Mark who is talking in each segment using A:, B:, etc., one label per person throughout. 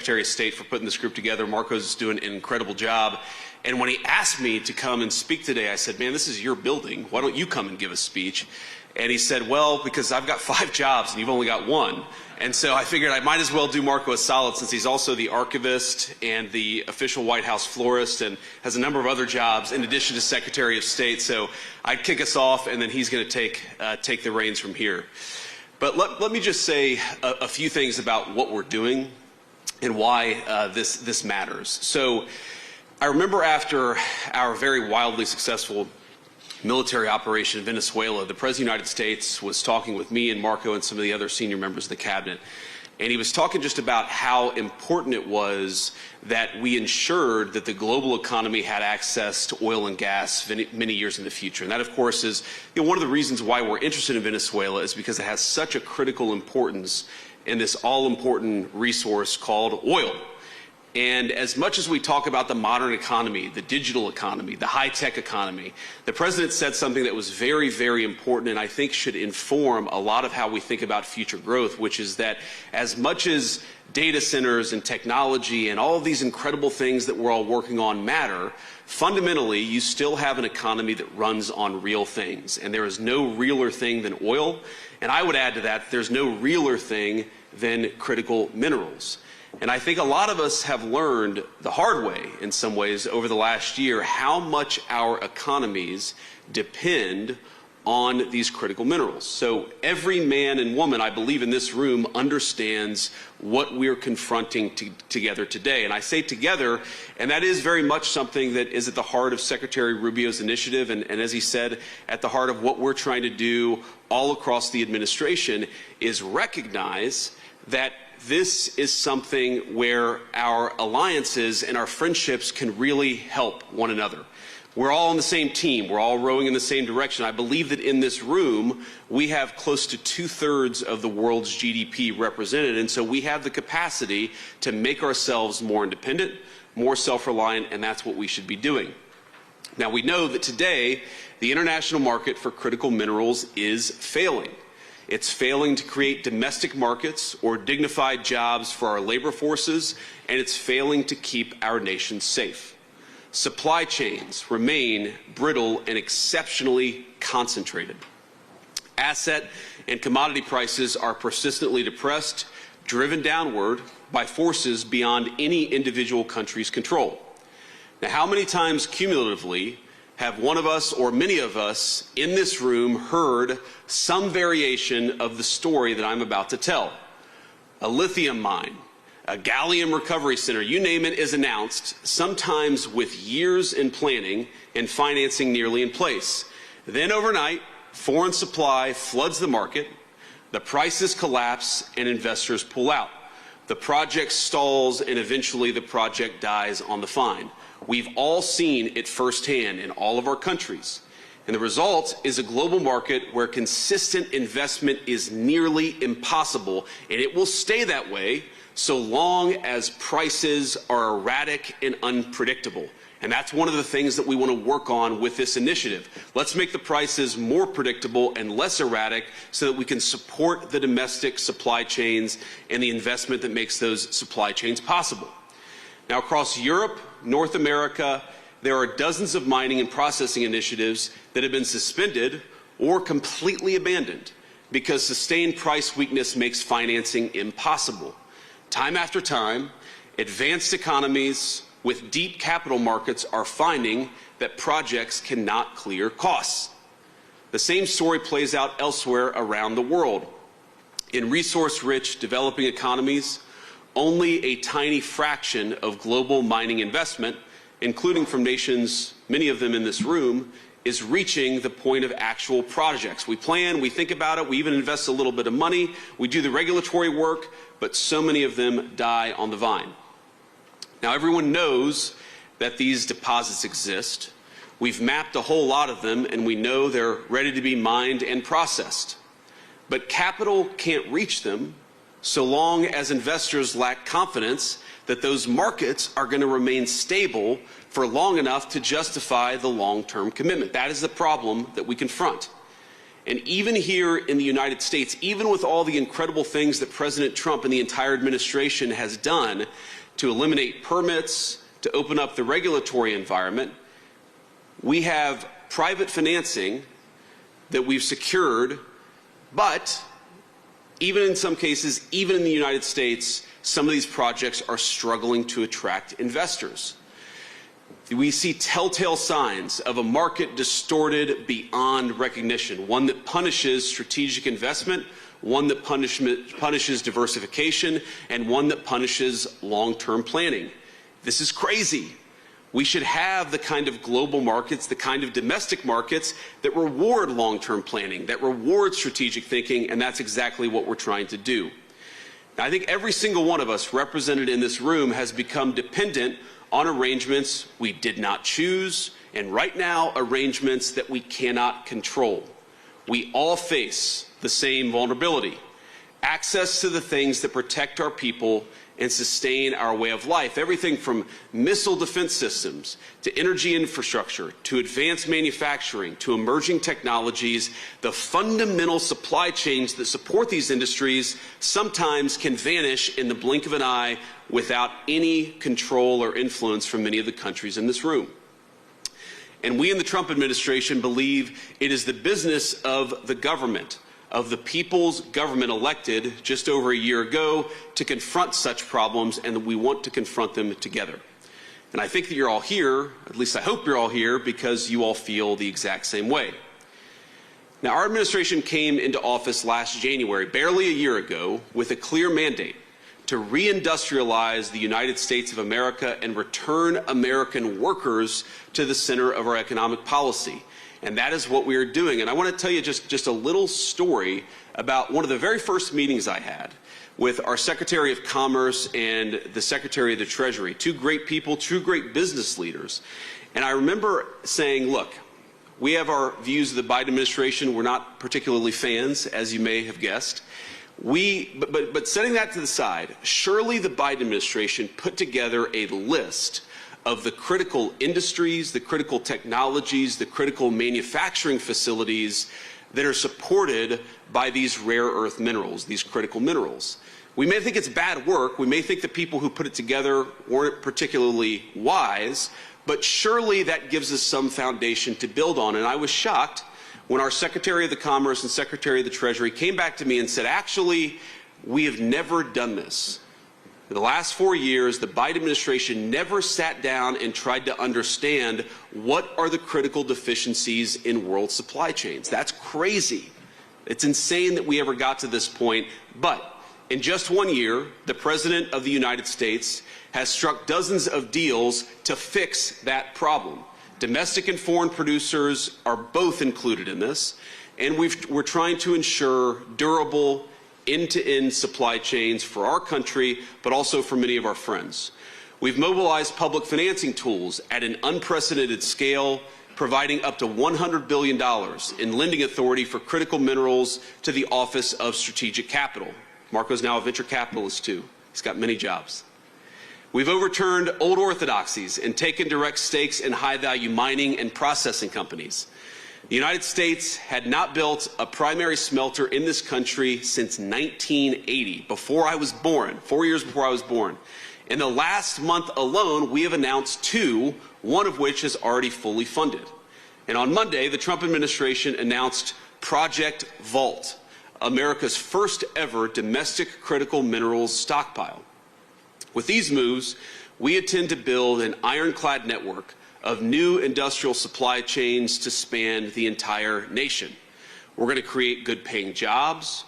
A: Secretary of State, for putting this group together. Marco's doing an incredible job. And when he asked me to come and speak today, I said, man, this is your building. Why don't you come and give a speech? And he said, well, because I've got 5 jobs and you've only got 1. And so I figured I might as well do Marco a solid, since he's also the archivist and the official White House florist and has a number of other jobs in addition to Secretary of State. So I'd kick us off, and then he's going to take the reins from here. But let me just say a few things about what we're doing and why this matters. So I remember after our very wildly successful military operation in Venezuela, the President of the United States was talking with me and Marco and some of the other senior members of the cabinet. And he was talking just about how important it was that we ensured that the global economy had access to oil and gas many years in the future. And that, of course, is one of the reasons why we're interested in Venezuela, is because it has such a critical importance in this all-important resource called oil. And as much as we talk about the modern economy, the digital economy, the high-tech economy, the President said something that was very, very important, and I think should inform a lot of how we think about future growth, which is that as much as data centers and technology and all of these incredible things that we're all working on matter, fundamentally, you still have an economy that runs on real things. And there is no realer thing than oil. And I would add to that, there's no realer thing than critical minerals. And I think a lot of us have learned the hard way, in some ways, over the last year, how much our economies depend on these critical minerals. So every man and woman, I believe, in this room understands what we're confronting together today. And I say together, and that is very much something that is at the heart of Secretary Rubio's initiative, and as he said, at the heart of what we're trying to do all across the administration, is recognize that this is something where our alliances and our friendships can really help one another. We're all on the same team. We're all rowing in the same direction. I believe that in this room, we have close to 2/3 of the world's GDP represented, and so we have the capacity to make ourselves more independent, more self-reliant, and that's what we should be doing. Now, we know that today, the international market for critical minerals is failing. It's failing to create domestic markets or dignified jobs for our labor forces, and it's failing to keep our nation safe. Supply chains remain brittle and exceptionally concentrated. Asset and commodity prices are persistently depressed, driven downward by forces beyond any individual country's control. Now, how many times cumulatively have one of us or many of us in this room heard some variation of the story that I'm about to tell? A lithium mine, a gallium recovery center, you name it, is announced, sometimes with years in planning and financing nearly in place. Then overnight, foreign supply floods the market, the prices collapse, and investors pull out. The project stalls, and eventually the project dies on the vine. We've all seen it firsthand in all of our countries. And the result is a global market where consistent investment is nearly impossible, and it will stay that way so long as prices are erratic and unpredictable. And that's one of the things that we want to work on with this initiative. Let's make the prices more predictable and less erratic so that we can support the domestic supply chains and the investment that makes those supply chains possible. Now, across Europe, North America, there are dozens of mining and processing initiatives that have been suspended or completely abandoned because sustained price weakness makes financing impossible. Time after time, advanced economies with deep capital markets are finding that projects cannot clear costs. The same story plays out elsewhere around the world. In resource-rich developing economies, only a tiny fraction of global mining investment, including from nations, many of them in this room, is reaching the point of actual projects. We plan, we think about it, we even invest a little bit of money, we do the regulatory work, but so many of them die on the vine. Now, everyone knows that these deposits exist. We've mapped a whole lot of them, and we know they're ready to be mined and processed. But capital can't reach them so long as investors lack confidence that those markets are going to remain stable for long enough to justify the long-term commitment. That is the problem that we confront. And even here in the United States, even with all the incredible things that President Trump and the entire administration has done to eliminate permits, to open up the regulatory environment, we have private financing that we've secured, but even in some cases, even in the United States, some of these projects are struggling to attract investors. We see telltale signs of a market distorted beyond recognition, one that punishes strategic investment, one that punishes diversification, and one that punishes long-term planning. This is crazy. We should have the kind of global markets, the kind of domestic markets that reward long-term planning, that reward strategic thinking, and that's exactly what we're trying to do. Now, I think every single one of us represented in this room has become dependent on arrangements we did not choose, and right now, arrangements that we cannot control. We all face the same vulnerability: access to the things that protect our people and sustain our way of life. Everything from missile defense systems to energy infrastructure to advanced manufacturing to emerging technologies. The fundamental supply chains that support these industries sometimes can vanish in the blink of an eye without any control or influence from many of the countries in this room. And we in the Trump administration believe it is the business of the government, of the people's government elected just over a year ago, to confront such problems, and that we want to confront them together. And I think that you're all here, at least I hope you're all here, because you all feel the exact same way. Now, our administration came into office last January, barely a year ago, with a clear mandate to reindustrialize the United States of America and return American workers to the center of our economic policy. And that is what we are doing. And I want to tell you just a little story about one of the very first meetings I had with our Secretary of Commerce and the Secretary of the Treasury, two great people, two great business leaders. And I remember saying, look, we have our views of the Biden administration. We're not particularly fans, as you may have guessed. But setting that to the side, surely the Biden administration put together a list of the critical industries, the critical technologies, the critical manufacturing facilities that are supported by these rare earth minerals, these critical minerals. We may think it's bad work. We may think the people who put it together weren't particularly wise, but surely that gives us some foundation to build on. And I was shocked when our Secretary of the Commerce and Secretary of the Treasury came back to me and said, actually, we have never done this. In the last 4 years, the Biden administration never sat down and tried to understand what are the critical deficiencies in world supply chains. That's crazy. It's insane that we ever got to this point. But in just 1 year, the President of the United States has struck dozens of deals to fix that problem. Domestic and foreign producers are both included in this, and we're trying to ensure durable, end-to-end supply chains for our country, but also for many of our friends. We've mobilized public financing tools at an unprecedented scale, providing up to $100 billion in lending authority for critical minerals to the Office of Strategic Capital. Marco's now a venture capitalist, too. He's got many jobs. We've overturned old orthodoxies and taken direct stakes in high-value mining and processing companies. The United States had not built a primary smelter in this country since 1980, before I was born, 4 years before I was born. In the last month alone, we have announced two, one of which is already fully funded. And on Monday, the Trump administration announced Project Vault, America's first ever domestic critical minerals stockpile. With these moves, we intend to build an ironclad network of new industrial supply chains to span the entire nation. We're going to create good-paying jobs,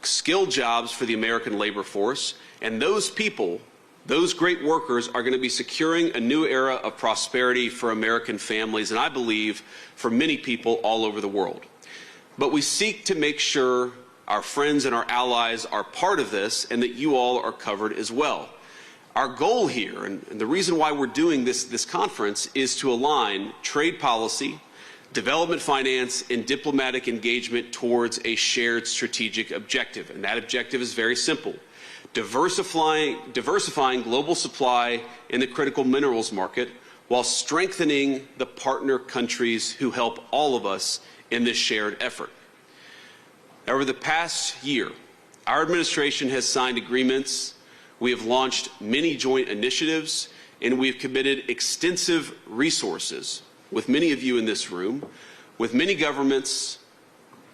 A: skilled jobs for the American labor force, and those people, those great workers, are going to be securing a new era of prosperity for American families, and I believe for many people all over the world. But we seek to make sure our friends and our allies are part of this and that you all are covered as well. Our goal here, and the reason why we're doing this conference, is to align trade policy, development finance, and diplomatic engagement towards a shared strategic objective. And that objective is very simple: diversifying global supply in the critical minerals market while strengthening the partner countries who help all of us in this shared effort. Over the past year, our administration has signed agreements, we have launched many joint initiatives, and we have committed extensive resources with many of you in this room, with many governments,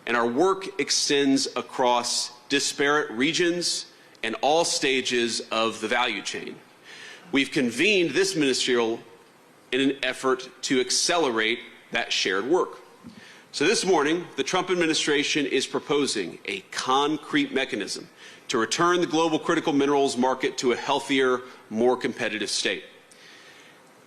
A: and our work extends across disparate regions and all stages of the value chain. We've convened this ministerial in an effort to accelerate that shared work. So this morning, the Trump administration is proposing a concrete mechanism to return the global critical minerals market to a healthier, more competitive state.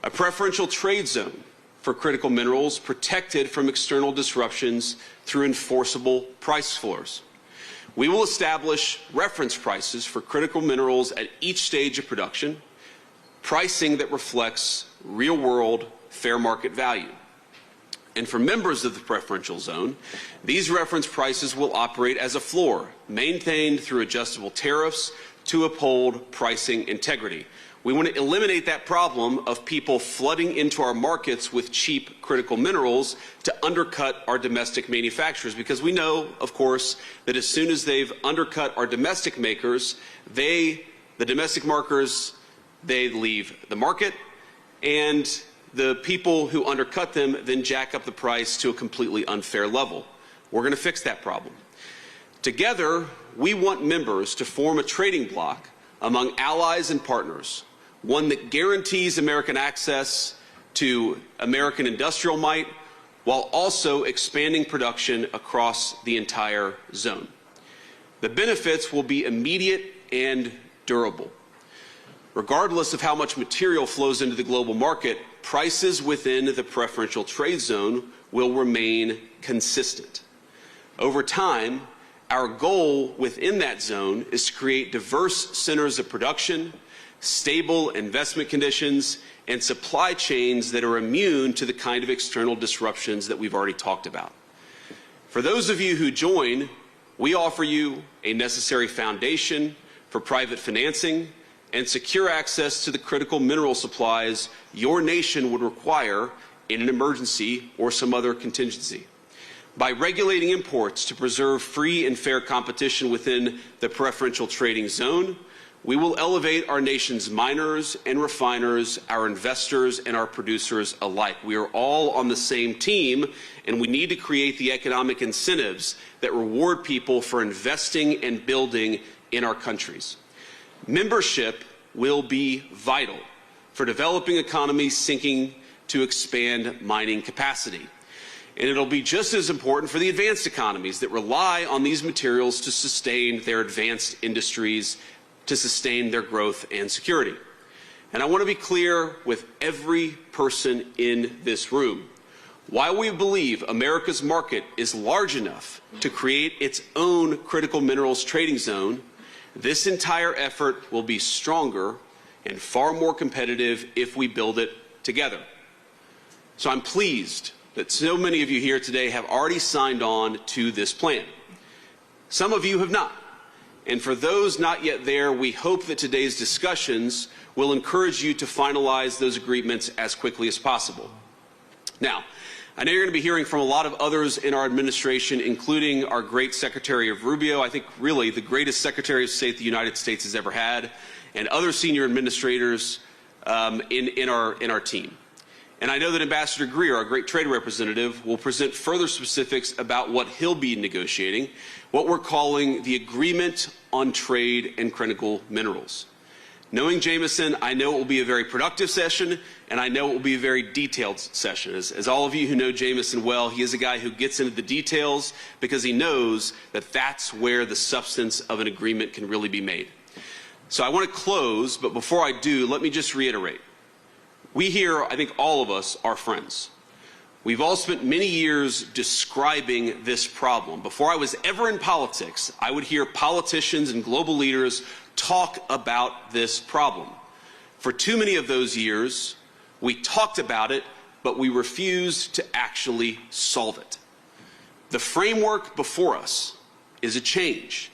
A: A preferential trade zone for critical minerals protected from external disruptions through enforceable price floors. We will establish reference prices for critical minerals at each stage of production, pricing that reflects real-world fair market value. And for members of the preferential zone, these reference prices will operate as a floor, maintained through adjustable tariffs to uphold pricing integrity. We want to eliminate that problem of people flooding into our markets with cheap critical minerals to undercut our domestic manufacturers, because we know, of course, that as soon as they've undercut our domestic makers, the domestic markers, they leave the market, and the people who undercut them then jack up the price to a completely unfair level. We're going to fix that problem. Together, we want members to form a trading bloc among allies and partners, one that guarantees American access to American industrial might while also expanding production across the entire zone. The benefits will be immediate and durable. Regardless of how much material flows into the global market, prices within the preferential trade zone will remain consistent. Over time, our goal within that zone is to create diverse centers of production, stable investment conditions, and supply chains that are immune to the kind of external disruptions that we've already talked about. For those of you who join, we offer you a necessary foundation for private financing and secure access to the critical mineral supplies your nation would require in an emergency or some other contingency. By regulating imports to preserve free and fair competition within the preferential trading zone, we will elevate our nation's miners and refiners, our investors and our producers alike. We are all on the same team, and we need to create the economic incentives that reward people for investing and building in our countries. Membership will be vital for developing economies seeking to expand mining capacity. And it'll be just as important for the advanced economies that rely on these materials to sustain their advanced industries, to sustain their growth and security. And I want to be clear with every person in this room. While we believe America's market is large enough to create its own critical minerals trading zone, this entire effort will be stronger and far more competitive if we build it together. So I'm pleased that so many of you here today have already signed on to this plan. Some of you have not. And for those not yet there, we hope that today's discussions will encourage you to finalize those agreements as quickly as possible. Now, I know you're going to be hearing from a lot of others in our administration, including our great Secretary of Rubio, I think really the greatest Secretary of State the United States has ever had, and other senior administrators in our team. And I know that Ambassador Greer, our great trade representative, will present further specifics about what he'll be negotiating, what we're calling the Agreement on Trade and Critical Minerals. Knowing Jameson, I know it will be a very productive session, and I know it will be a very detailed session. As all of you who know Jameson well, he is a guy who gets into the details because he knows that that's where the substance of an agreement can really be made. So I want to close, but before I do, let me just reiterate. We here, I think all of us, are friends. We've all spent many years describing this problem. Before I was ever in politics, I would hear politicians and global leaders talk about this problem. For too many of those years, we talked about it, but we refused to actually solve it. The framework before us is a change.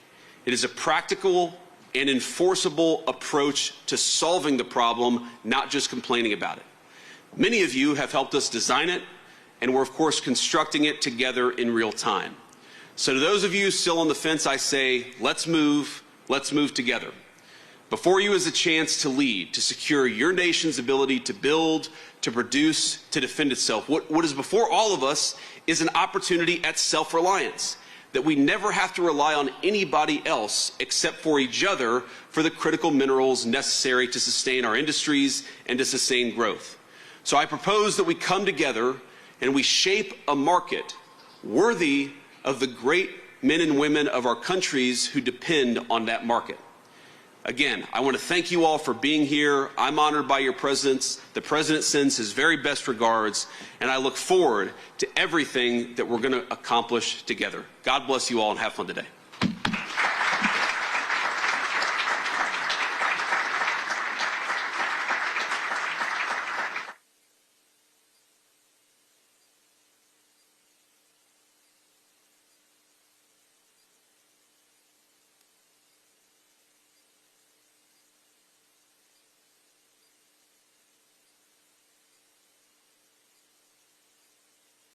A: It is a practical and enforceable approach to solving the problem, not just complaining about it. Many of you have helped us design it, and we're, of course, constructing it together in real time. So to those of you still on the fence, I say, let's move together. Before you is a chance to lead, to secure your nation's ability to build, to produce, to defend itself. What is before all of us is an opportunity at self-reliance, that we never have to rely on anybody else except for each other for the critical minerals necessary to sustain our industries and to sustain growth. So I propose that we come together and we shape a market worthy of the great men and women of our countries who depend on that market. Again, I want to thank you all for being here. I'm honored by your presence. The President sends his very best regards, and I look forward to everything that we're going to accomplish together. God bless you all and have fun today.